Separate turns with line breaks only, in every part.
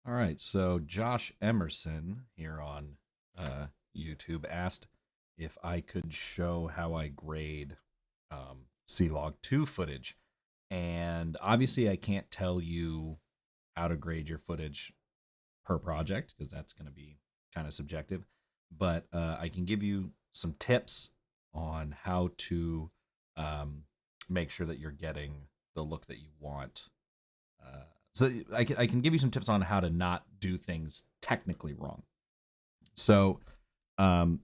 All right, so Josh Emerson here on YouTube asked if I could show how I grade C-Log 2 footage. And obviously, I can't tell you how to grade your footage per project because that's going to be kind of subjective. But I can give you some tips on how to um, make sure that you're getting the look that you want. So I can give you some tips on how to not do things technically wrong. So um,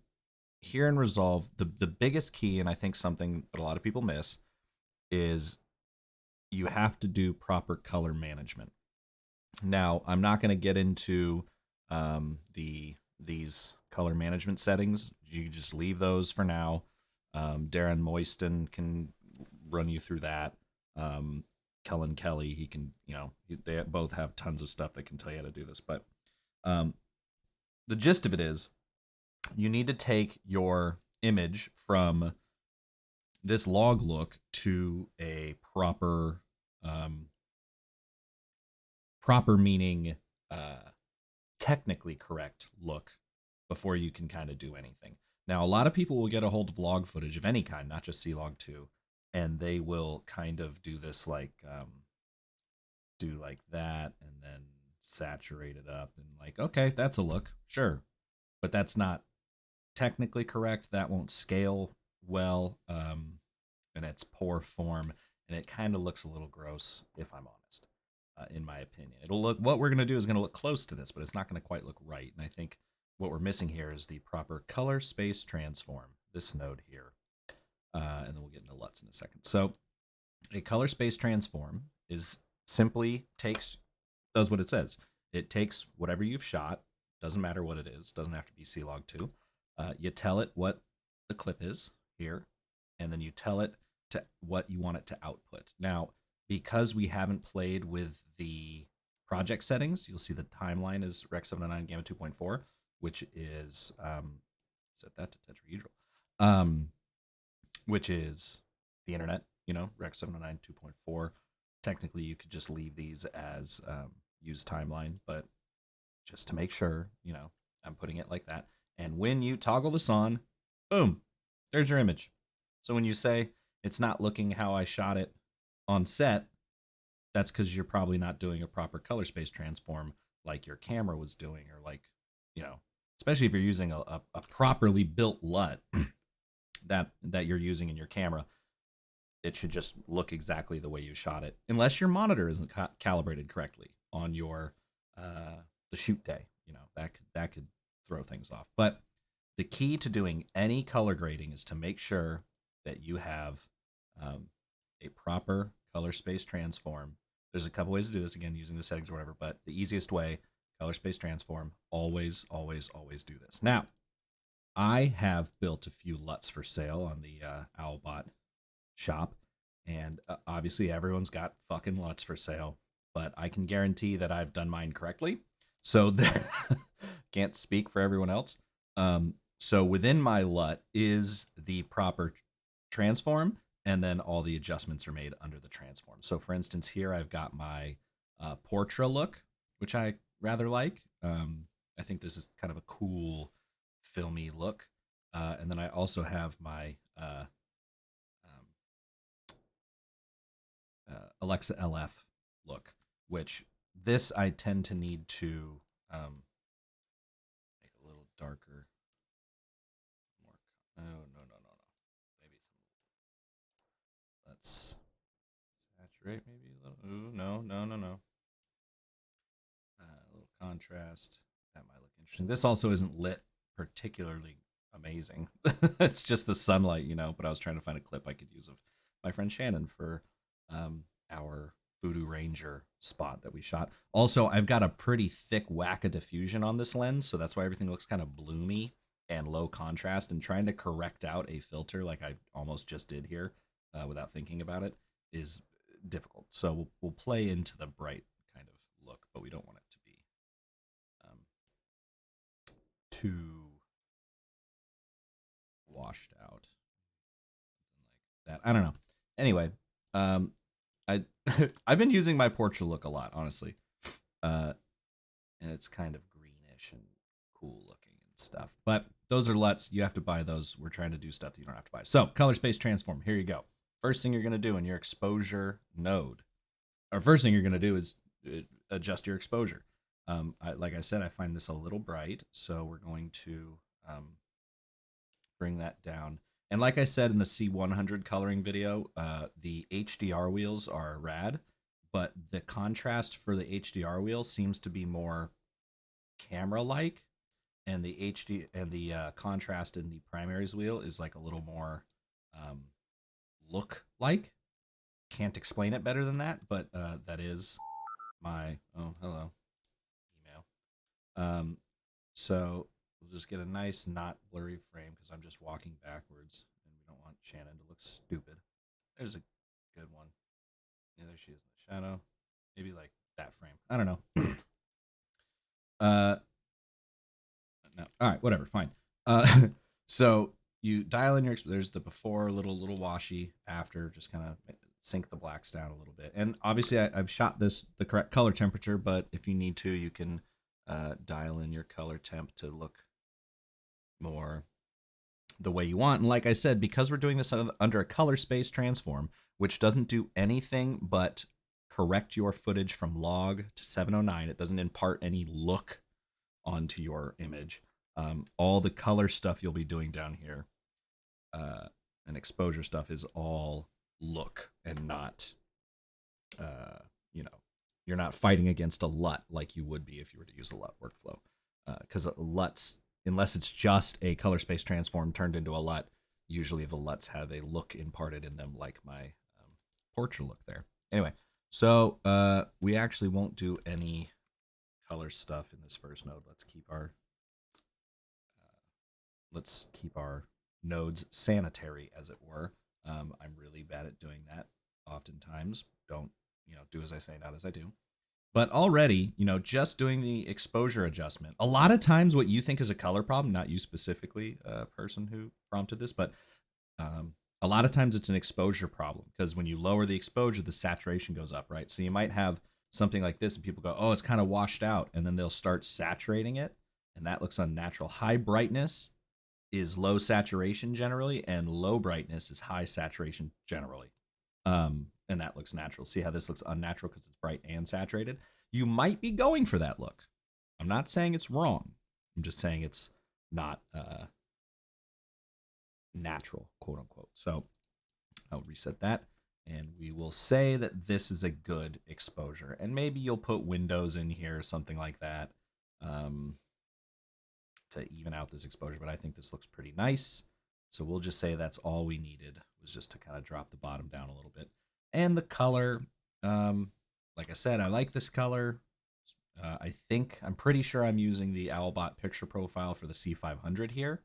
here in Resolve, the biggest key, and I think something that a lot of people miss, is you have to do proper color management. Now, I'm not going to get into these color management settings. You just leave those for now. Darren Moisten can run you through that. Kellen Kelly, he can, they both have tons of stuff that can tell you how to do this. But um, the gist of it is you need to take your image from this log look to a um, proper meaning, uh, technically correct look before you can kind of do anything. Now, a lot of people will get a hold of log footage of any kind, not just C log 2, and they will kind of do this do like that and then saturate it up and like, okay, that's a look, sure, but that's not technically correct. That won't scale well, and it's poor form, and it kind of looks a little gross if I'm honest. In my opinion, it'll look. What we're gonna do is gonna look close to this, but it's not gonna quite look right. And I think what we're missing here is the proper color space transform. This node here, and then we'll get into LUTs in a second. So a color space transform is simply does what it says. It takes whatever you've shot, doesn't matter what it is, doesn't have to be C log 2. You tell it what the clip is here, and then you tell it to what you want it to output. Now, because we haven't played with the project settings, you'll see the timeline is Rec 709 Gamma 2.4, which is set that to tetrahedral, um, which is the internet, Rec 709 2.4. Technically, you could just leave these as use timeline, but just to make sure, I'm putting it like that. And when you toggle this on, boom, there's your image. So when you say it's not looking how I shot it on set, that's because you're probably not doing a proper color space transform like your camera was doing, or like, you know, especially if you're using a properly built LUT that you're using in your camera, it should just look exactly the way you shot it, unless your monitor isn't calibrated correctly on your the shoot day. That could throw things off. But the key to doing any color grading is to make sure that you have um, a proper color space transform. There's a couple ways to do this, again, using the settings or whatever, but the easiest way, color space transform, always, always, always do this. Now, I have built a few LUTs for sale on the Owlbot shop, and obviously everyone's got fucking LUTs for sale, but I can guarantee that I've done mine correctly. So can't speak for everyone else. So within my LUT is the proper transform, and then all the adjustments are made under the transform. So for instance, here I've got my Portra look, which I rather like. I think this is kind of a cool filmy look. And then I also have my um, Alexa LF look, which this I tend to need to make a little darker. More. No, no, no, no, no. Maybe let's saturate maybe a little. Ooh, no, no, no, no. A little contrast. That might look interesting. This also isn't lit particularly amazing. It's just the sunlight, But I was trying to find a clip I could use of my friend Shannon for our Voodoo Ranger spot that we shot. Also, I've got a pretty thick whack of diffusion on this lens, so that's why everything looks kind of bloomy and low contrast. And trying to correct out a filter like I almost just did here without thinking about it is difficult. So we'll play into the bright kind of look, but we don't want it to be um, too washed out, something like that. I don't know. Anyway, I I've been using my portrait look a lot, honestly. Uh, and it's kind of greenish and cool looking and stuff. But those are LUTs. You have to buy those. We're trying to do stuff that you don't have to buy. So color space transform. Here you go. First thing you're going to do in your exposure node, or first thing you're going to do is adjust your exposure. Like I said, I find this a little bright, so we're going to bring that down. And like I said in the C100 coloring video, the HDR wheels are rad, but the contrast for the HDR wheel seems to be more camera-like, and the HD and the contrast in the primaries wheel is like a little more look-like. Can't explain it better than that, but that is my hello email. So we'll just get a nice, not blurry frame because I'm just walking backwards, and we don't want Shannon to look stupid. There's a good one. Yeah, there she is in the shadow. Maybe like that frame. I don't know. No. All right, whatever. Fine. So you dial in your. There's the before, little washy. After, just kind of sink the blacks down a little bit. And obviously, I've shot this the correct color temperature, but if you need to, you can dial in your color temp to look more the way you want. And like I said, because we're doing this under a color space transform, which doesn't do anything but correct your footage from log to 709, it doesn't impart any look onto your image. All the color stuff you'll be doing down here and exposure stuff is all look and not, you're not fighting against a LUT like you would be if you were to use a LUT workflow. Because LUTs, unless it's just a color space transform turned into a LUT, usually the LUTs have a look imparted in them like my portrait look there. Anyway, so we actually won't do any color stuff in this first node. Let's keep our nodes sanitary, as it were. I'm really bad at doing that. Oftentimes, don't do as I say, not as I do. But already, just doing the exposure adjustment. A lot of times, what you think is a color problem, not you specifically, person who prompted this, but a lot of times it's an exposure problem because when you lower the exposure, the saturation goes up, right? So you might have something like this and people go, oh, it's kind of washed out. And then they'll start saturating it. And that looks unnatural. High brightness is low saturation generally, and low brightness is high saturation generally. And that looks natural. See how this looks unnatural because it's bright and saturated? You might be going for that look. I'm not saying it's wrong. I'm just saying it's not natural, quote unquote. So I'll reset that, and we will say that this is a good exposure. And maybe you'll put windows in here or something like that to even out this exposure. But I think this looks pretty nice. So we'll just say that's all we needed, was just to kind of drop the bottom down a little bit. And the color, like I said, I like this color. I'm pretty sure I'm using the Owlbot picture profile for the C500 here.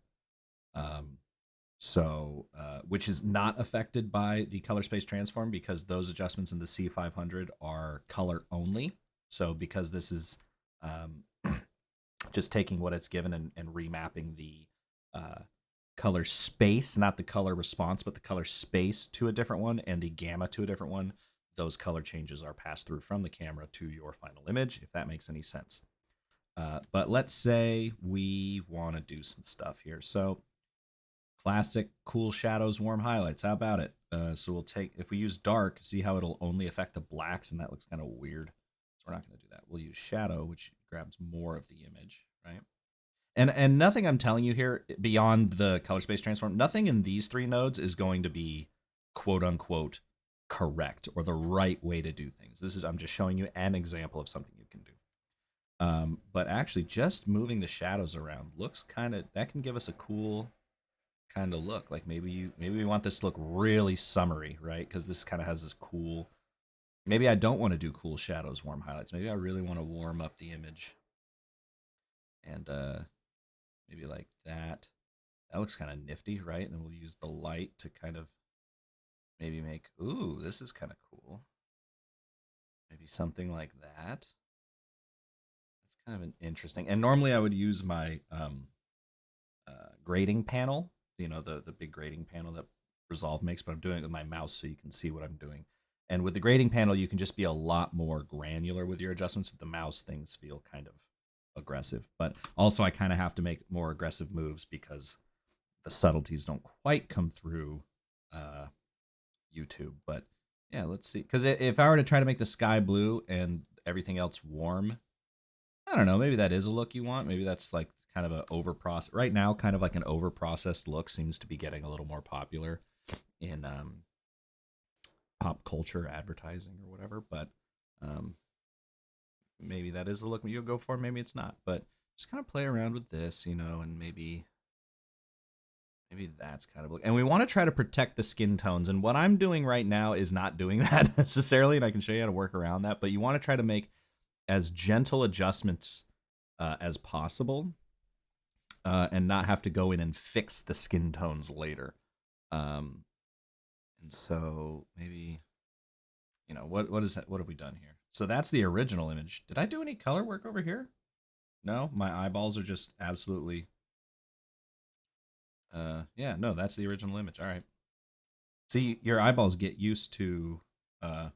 Which is not affected by the color space transform because those adjustments in the C500 are color only. So because this is just taking what it's given and remapping the color space, not the color response, but the color space to a different one and the gamma to a different one, those color changes are passed through from the camera to your final image, if that makes any sense. But let's say we want to do some stuff here. So classic cool shadows, warm highlights. How about it? So we'll take, if we use dark, see how it'll only affect the blacks, and that looks kind of weird. So we're not going to do that. We'll use shadow, which grabs more of the image, right? And nothing I'm telling you here beyond the color space transform, nothing in these three nodes is going to be quote unquote correct or the right way to do things. I'm just showing you an example of something you can do. But actually just moving the shadows around looks that can give us a cool kind of look. Like maybe we want this to look really summery, right? Because this kind of has this cool, maybe I don't want to do cool shadows, warm highlights. Maybe I really want to warm up the image. And maybe like that. That looks kind of nifty, right? And then we'll use the light to kind of maybe make, ooh, this is kind of cool. Maybe something like that. That's kind of an interesting. And normally I would use my grading panel, the big grading panel that Resolve makes, but I'm doing it with my mouse so you can see what I'm doing. And with the grading panel, you can just be a lot more granular with your adjustments. With the mouse, things feel kind of aggressive. But also, I kind of have to make more aggressive moves because the subtleties don't quite come through uh, YouTube. But yeah, let's see. Because if I were to try to make the sky blue and everything else warm, I don't know. Maybe that is a look you want. Maybe that's like kind of a over process right now. Kind of like an over processed look seems to be getting a little more popular in pop culture advertising or whatever. But um, maybe that is the look you'll go for. Maybe it's not. But just kind of play around with this, and maybe that's kind of look. And we want to try to protect the skin tones. And what I'm doing right now is not doing that necessarily, and I can show you how to work around that. But you want to try to make as gentle adjustments as possible, and not have to go in and fix the skin tones later. Um, and so maybe what is that? What have we done here? So that's the original image. Did I do any color work over here? No, my eyeballs are just absolutely. Yeah, no, that's the original image. All right. See, your eyeballs get used to. Yeah,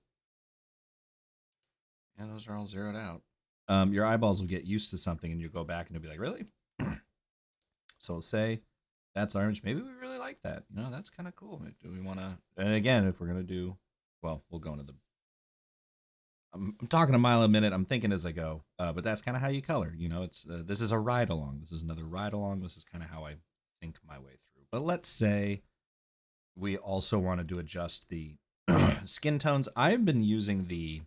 those are all zeroed out. Your eyeballs will get used to something, and you go back and you'll be like, really? So we'll say that's our image. Maybe we really like that. That's kind of cool. Do we want to? And again, if we're gonna do, well, we'll go into the. I'm talking a mile a minute. I'm thinking as I go, but that's kind of how you color. It's this is a ride along. This is another ride along. This is kind of how I think my way through. But let's say we also wanted to adjust the skin tones. I've been using the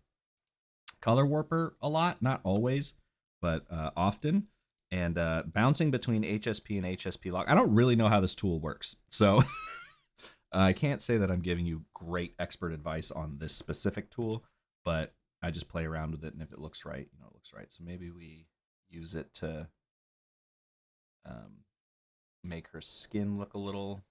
color warper a lot, not always, but often, and bouncing between HSP and HSP lock. I don't really know how this tool works, so I can't say that I'm giving you great expert advice on this specific tool, but I just play around with it, and if it looks right, it looks right. So maybe we use it to make her skin look a little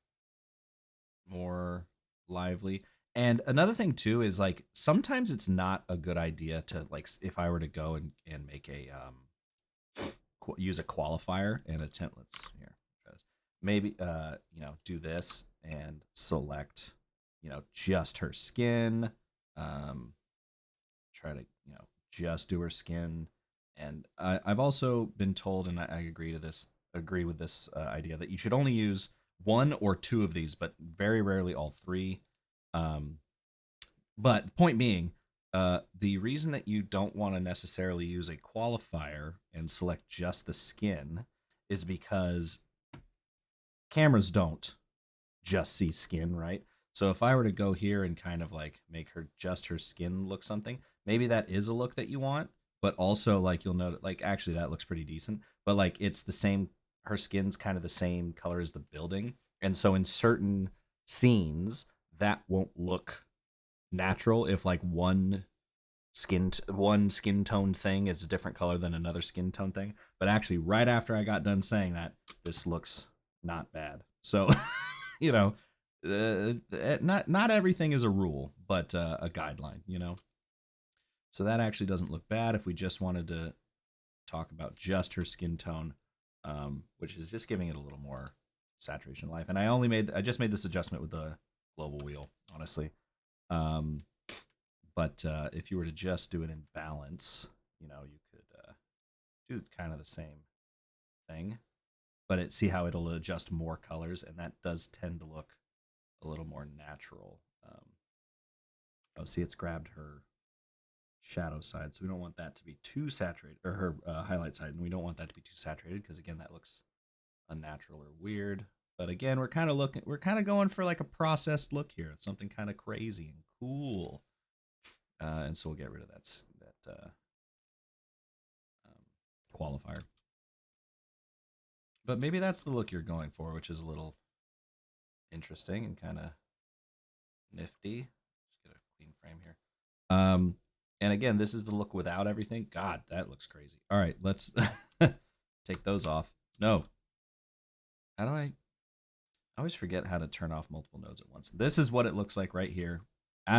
more lively. And another thing too is like sometimes it's not a good idea to like if I were to go and make a use a qualifier and attempt here maybe do this and select just her skin, try to just do her skin. And I've also been told, and I agree with this idea that you should only use one or two of these, but very rarely all three. But point being, the reason that you don't want to necessarily use a qualifier and select just the skin is because cameras don't just see skin, right? So if I were to go here and kind of like make her skin look something, maybe that is a look that you want, but also like you'll notice like actually that looks pretty decent, but like it's the same, her skin's kind of the same color as the building. And so in certain scenes that won't look natural if like one skin tone thing is a different color than another skin tone thing. But actually right after I got done saying that, this looks not bad. So you know not everything is a rule, but a guideline, so that actually doesn't look bad if we just wanted to talk about just her skin tone, which is just giving it a little more saturation life. And I just made this adjustment with the global wheel, honestly. But if you were to just do it in balance, you could do kind of the same thing, but see how it'll adjust more colors, and that does tend to look a little more natural. Oh, see, it's grabbed her shadow side, so we don't want that to be too saturated, or her highlight side, and we don't want that to be too saturated because again, that looks unnatural or weird. But again, we're kind of going for like a processed look here. It's something kind of crazy and cool, and so we'll get rid of that qualifier. But maybe that's the look you're going for, which is a little interesting and kind of nifty. Just get a clean frame here. And again, this is the look without everything. God, that looks crazy. All right, let's take those off. No. How do I always forget how to turn off multiple nodes at once. This is what it looks like right here.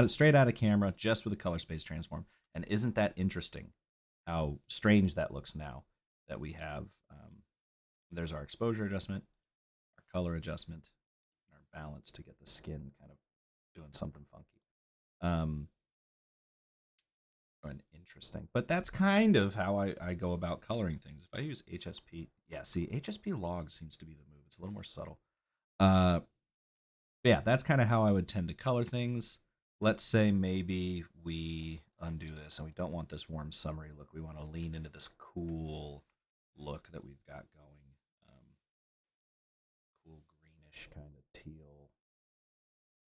Straight out of camera, just with a color space transform. And isn't that interesting how strange that looks now that we have, there's our exposure adjustment, our color adjustment, and our balance to get the skin kind of doing something funky. and interesting. But that's kind of how I go about coloring things. If I use HSP, yeah, see, HSP log seems to be the move. It's a little more subtle. Yeah, that's kind of how I would tend to color things. Let's say maybe we undo this and we don't want this warm summery look. We want to lean into this cool look that we've got going. Cool greenish kind of teal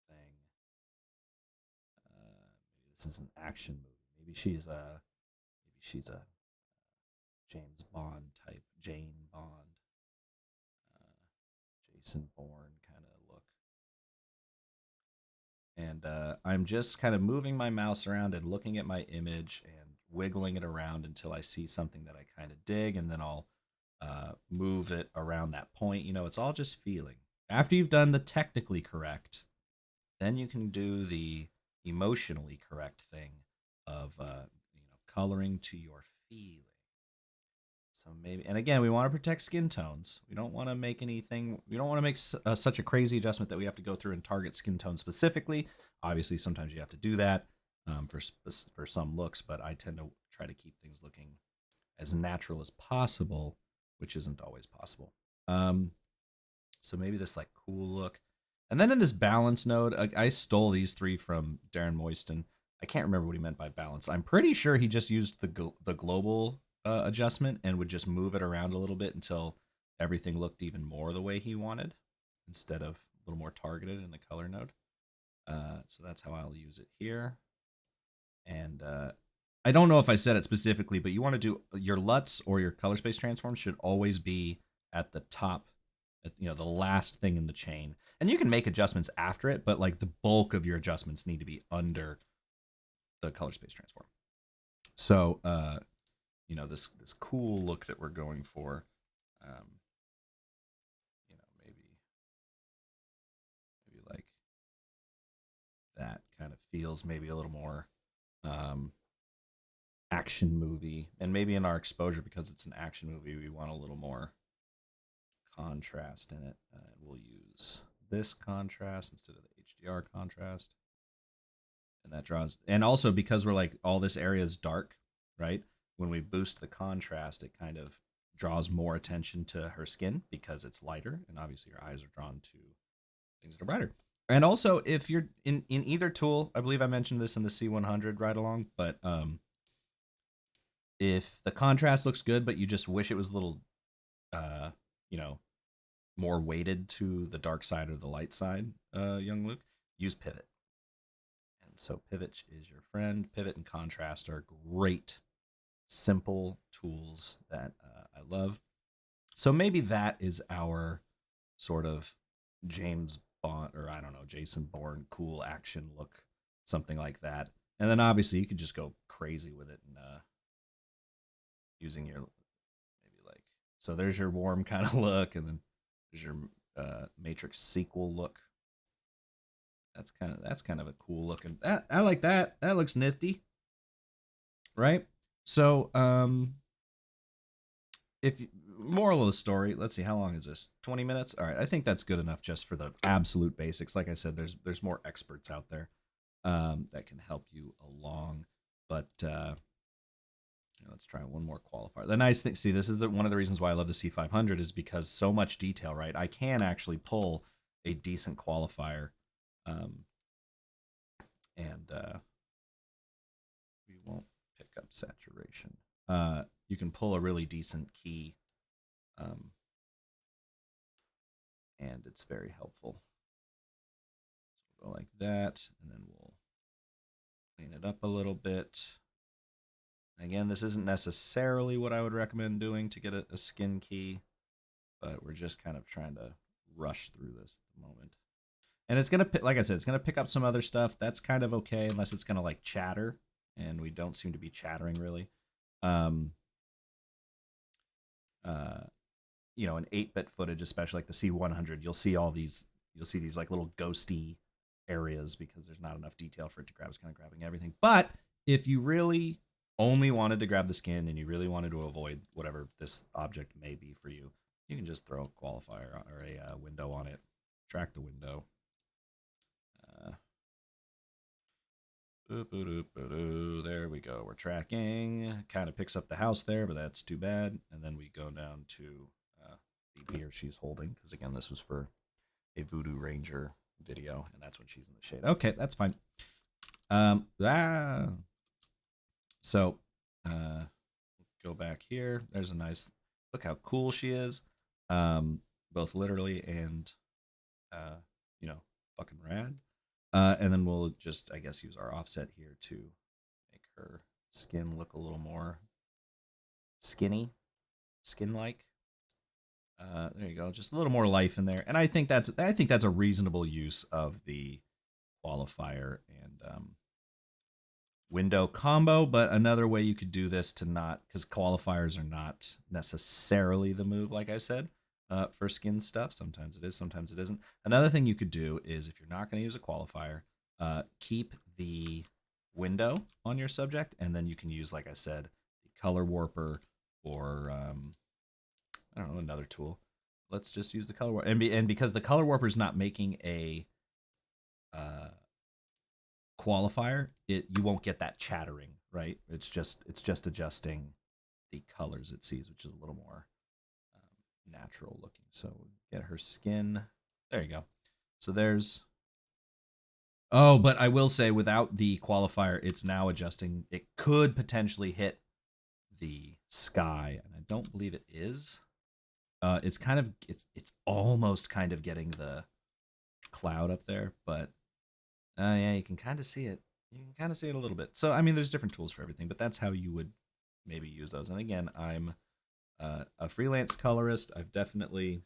thing. Maybe this is an action movie. Maybe she's a James Bond type, Jane Bond, Jason Bourne kind of look. And I'm just kind of moving my mouse around and looking at my image and wiggling it around until I see something that I kind of dig, and then I'll move it around that point. You know, it's all just feeling. After you've done the technically correct, then you can do the emotionally correct thing of coloring to your feeling. So maybe, and again, we want to protect skin tones. We don't want to make anything. We don't want to make such a crazy adjustment that we have to go through and target skin tone specifically. Obviously, sometimes you have to do that for some looks, but I tend to try to keep things looking as natural as possible, which isn't always possible. So maybe this like cool look, and then in this balance node, I stole these three from Darren Moyston. I can't remember what he meant by balance. I'm pretty sure he just used the global adjustment and would just move it around a little bit until everything looked even more the way he wanted, instead of a little more targeted in the color node. So that's how I'll use it here. And I don't know if I said it specifically, but you want to do your LUTs or your color space transforms should always be at the top, the last thing in the chain. And you can make adjustments after it, but like the bulk of your adjustments need to be under the color space transform. So, this cool look that we're going for, maybe like that kind of feels maybe a little more action movie, and maybe in our exposure, because it's an action movie, we want a little more contrast in it. We'll use this contrast instead of the HDR contrast, and that draws. And also because we're like all this area is dark, right? When we boost the contrast, it kind of draws more attention to her skin because it's lighter, and obviously your eyes are drawn to things that are brighter. And also, if you're in either tool, I believe I mentioned this in the C100 ride along, but if the contrast looks good, but you just wish it was a little, more weighted to the dark side or the light side, young Luke, use pivot. And so pivot is your friend. Pivot and contrast are great, simple tools that I love. So maybe that is our sort of James Bond, or I don't know, Jason Bourne cool action look, something like that. And then obviously you could just go crazy with it and using your maybe like, so there's your warm kind of look, and then there's your Matrix sequel look. That's kind of a cool look, and I like that. That looks nifty, right? So if you, moral of the story, let's see, how long is this? 20 minutes. All right, I think that's good enough just for the absolute basics. Like I said, there's more experts out there that can help you along, but let's try one more qualifier. The nice thing, see, this is one of the reasons why I love the C500 is because so much detail, right? I can actually pull a decent qualifier, and we won't pick up saturation. You can pull a really decent key, and it's very helpful. So we'll go like that, and then we'll clean it up a little bit. Again, this isn't necessarily what I would recommend doing to get a skin key, but we're just kind of trying to rush through this at the moment. And it's going to, like I said, it's going to pick up some other stuff. That's kind of okay, unless it's going to like chatter, and we don't seem to be chattering really. An 8-bit footage, especially like the C100, you'll see these like little ghosty areas because there's not enough detail for it to grab. It's kind of grabbing everything. But if you really only wanted to grab the skin and you really wanted to avoid whatever this object may be for you, you can just throw a qualifier or a window on it, track the window. There we go. We're tracking. Kind of picks up the house there, but that's too bad. And then we go down to the beer she's holding, because again, this was for a Voodoo Ranger video, and that's when she's in the shade. Okay, that's fine. So, go back here. There's a nice look how cool she is, both literally and fucking rad. And then we'll just, I guess, use our offset here to make her skin look a little more skin-like. There you go, just a little more life in there, and I think that's a reasonable use of the qualifier and window combo. But another way you could do this to not, because qualifiers are not necessarily the move, like I said, for skin stuff. Sometimes it is, sometimes it isn't. Another thing you could do is, if you're not going to use a qualifier, keep the window on your subject, and then you can use, like I said, the color warper or I don't know, another tool. Let's just use the color warper, and because the color warper is not making a qualifier, you won't get that chattering, right? It's just adjusting the colors it sees, which is a little more natural looking. So get her skin. There you go. So there's. Oh, but I will say, without the qualifier, it's now adjusting. It could potentially hit the sky, and I don't believe it is. It's kind of it's almost kind of getting the cloud up there, but yeah, you can kind of see it. You can kind of see it a little bit. So I mean, there's different tools for everything, but that's how you would maybe use those. And again, I'm a freelance colorist. I've definitely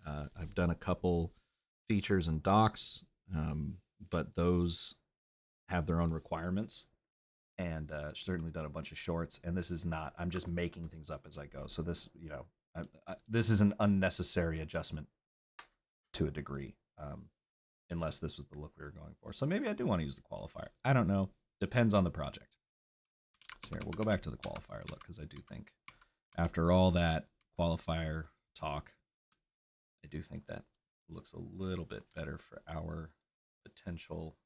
I've done a couple features and docs, but those have their own requirements. And certainly done a bunch of shorts. And this is not. I'm just making things up as I go. So this, this is an unnecessary adjustment to a degree, unless this was the look we were going for. So maybe I do want to use the qualifier. I don't know. Depends on the project. So here, we'll go back to the qualifier look, because I do think after all that qualifier talk, I do think that looks a little bit better for our potential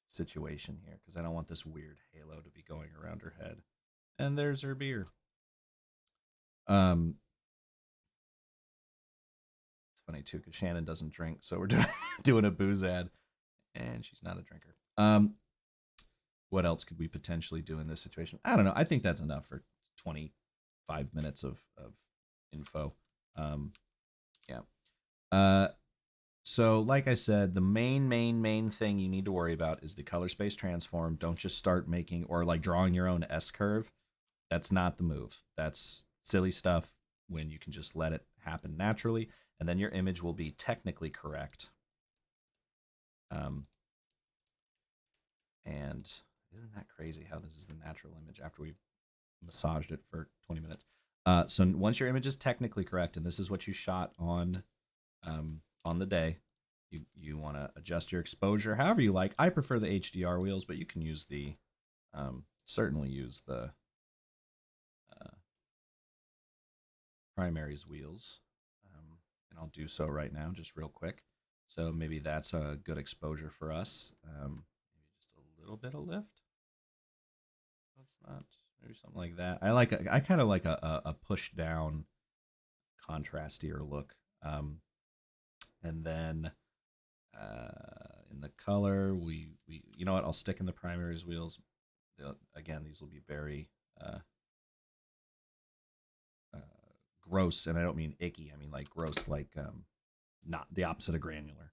situation here, because I don't want this weird halo to be going around her head. And there's her beer. It's funny too, because Shannon doesn't drink, so we're doing a booze ad, and she's not a drinker. What else could we potentially do in this situation? I don't know. I think that's enough for 25 minutes of info. Yeah. So like I said, the main thing you need to worry about is the color space transform. Don't just start making or like drawing your own S-curve. That's not the move. That's silly stuff when you can just let it happen naturally, and then your image will be technically correct. And isn't that crazy how this is the natural image after we've massaged it for 20 minutes? So once your image is technically correct, and this is what you shot on the day, you want to adjust your exposure however you like. I prefer the HDR wheels, but you can use the certainly use the primaries wheels, and I'll do so right now just real quick. So maybe that's a good exposure for us. Maybe just a little bit of lift. That's not, maybe something like that. I kind of like a push down contrastier look. And then in the color, we you know what? I'll stick in the primaries wheels. Again, these will be very gross, and I don't mean icky. I mean like gross, like not the opposite of granular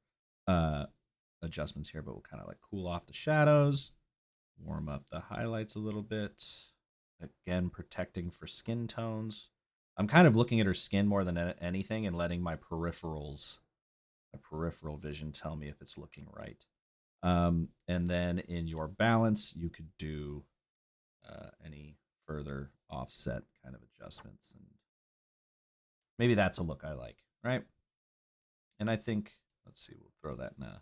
adjustments here. But we'll kind of like cool off the shadows, warm up the highlights a little bit. Again, protecting for skin tones. I'm kind of looking at her skin more than anything and letting my peripheral vision tell me if it's looking right. And then in your balance, you could do any further offset kind of adjustments, and maybe that's a look I like, right? And I think, let's see, we'll throw that in a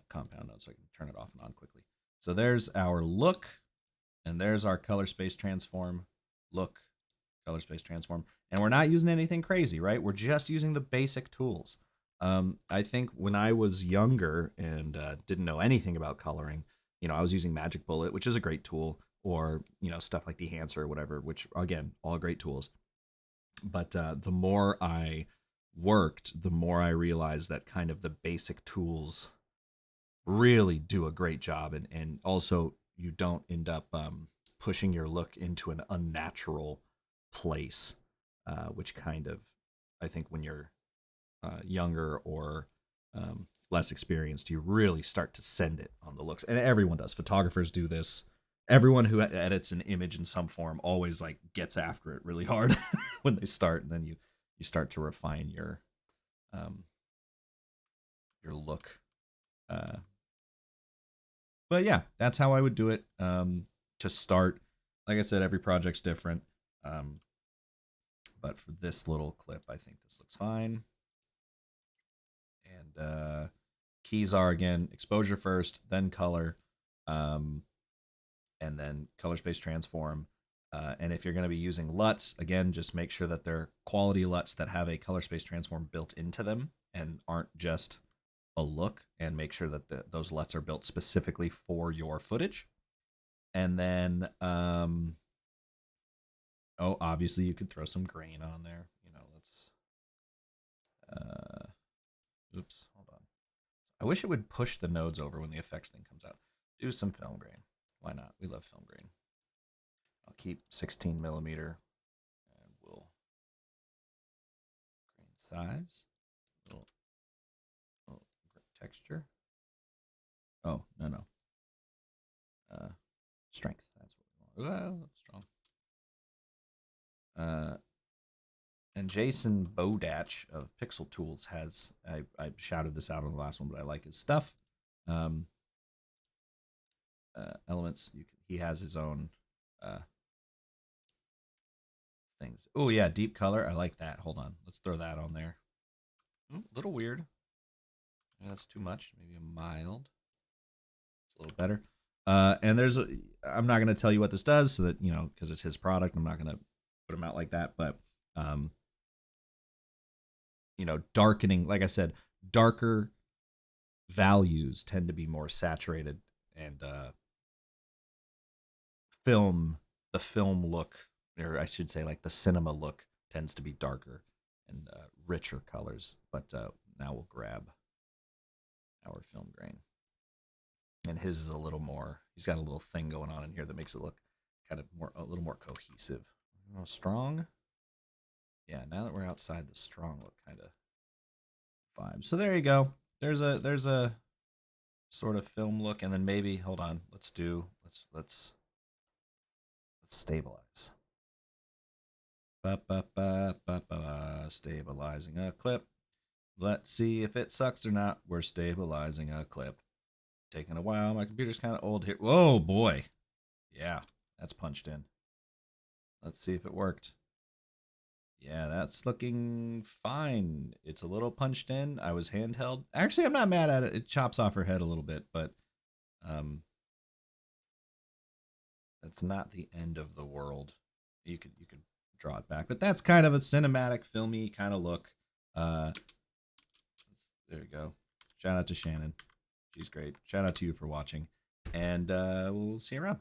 compound node so I can turn it off and on quickly. So there's our look, and there's our color space transform look, color space transform. And we're not using anything crazy, right? We're just using the basic tools. I think when I was younger and didn't know anything about coloring, I was using Magic Bullet, which is a great tool, or stuff like Dehancer or whatever, which again, all great tools. But the more I worked, the more I realized that kind of the basic tools really do a great job, and also you don't end up pushing your look into an unnatural place, which kind of, I think when you're younger or less experienced, you really start to send it on the looks. And everyone does. Photographers do this. Everyone who edits an image in some form always like gets after it really hard when they start, and then you start to refine um, your look. Uh, but yeah, that's how I would do it to start. Like I said, every project's different. Um, but for this little clip, I think this looks fine. And keys are again exposure first, then color, um, and then color space transform. And if you're going to be using LUTs, again, just make sure that they're quality LUTs that have a color space transform built into them and aren't just a look, and make sure that those LUTs are built specifically for your footage. And then, oh, obviously you could throw some grain on there. Let's, oops, hold on. I wish it would push the nodes over when the effects thing comes out. Do some film grain. Why not? We love film grain. I'll keep 16 millimeter, and we'll grain size, little texture. Oh, no. Strength. That's what we want. Well, strong. And Jason Bodach of Pixel Tools has, I shouted this out on the last one, but I like his stuff. Elements. He has his own things. Oh yeah, deep color. I like that. Hold on, let's throw that on there. Ooh, a little weird. Yeah, that's too much. Maybe a mild. It's a little better. And I'm not going to tell you what this does, so that because it's his product, I'm not going to put him out like that. But darkening, like I said, darker values tend to be more saturated, and the film look, or I should say, like the cinema look, tends to be darker and richer colors. But now we'll grab our film grain, and his is a little more. He's got a little thing going on in here that makes it look kind of a little more cohesive. Strong. Yeah, now that we're outside the strong look kind of vibe. So there you go. There's a sort of film look, and then maybe hold on. Let's stabilize. Stabilizing a clip. Let's see if it sucks or not. We're stabilizing a clip. Taking a while. My computer's kind of old here. Whoa, boy. Yeah, that's punched in. Let's see if it worked. Yeah, that's looking fine. It's a little punched in. I was handheld. Actually, I'm not mad at it. It chops off her head a little bit, but that's not the end of the world. You could draw it back, but that's kind of a cinematic, filmy kind of look. There you go. Shout out to Shannon. She's great. Shout out to you for watching, and we'll see you around.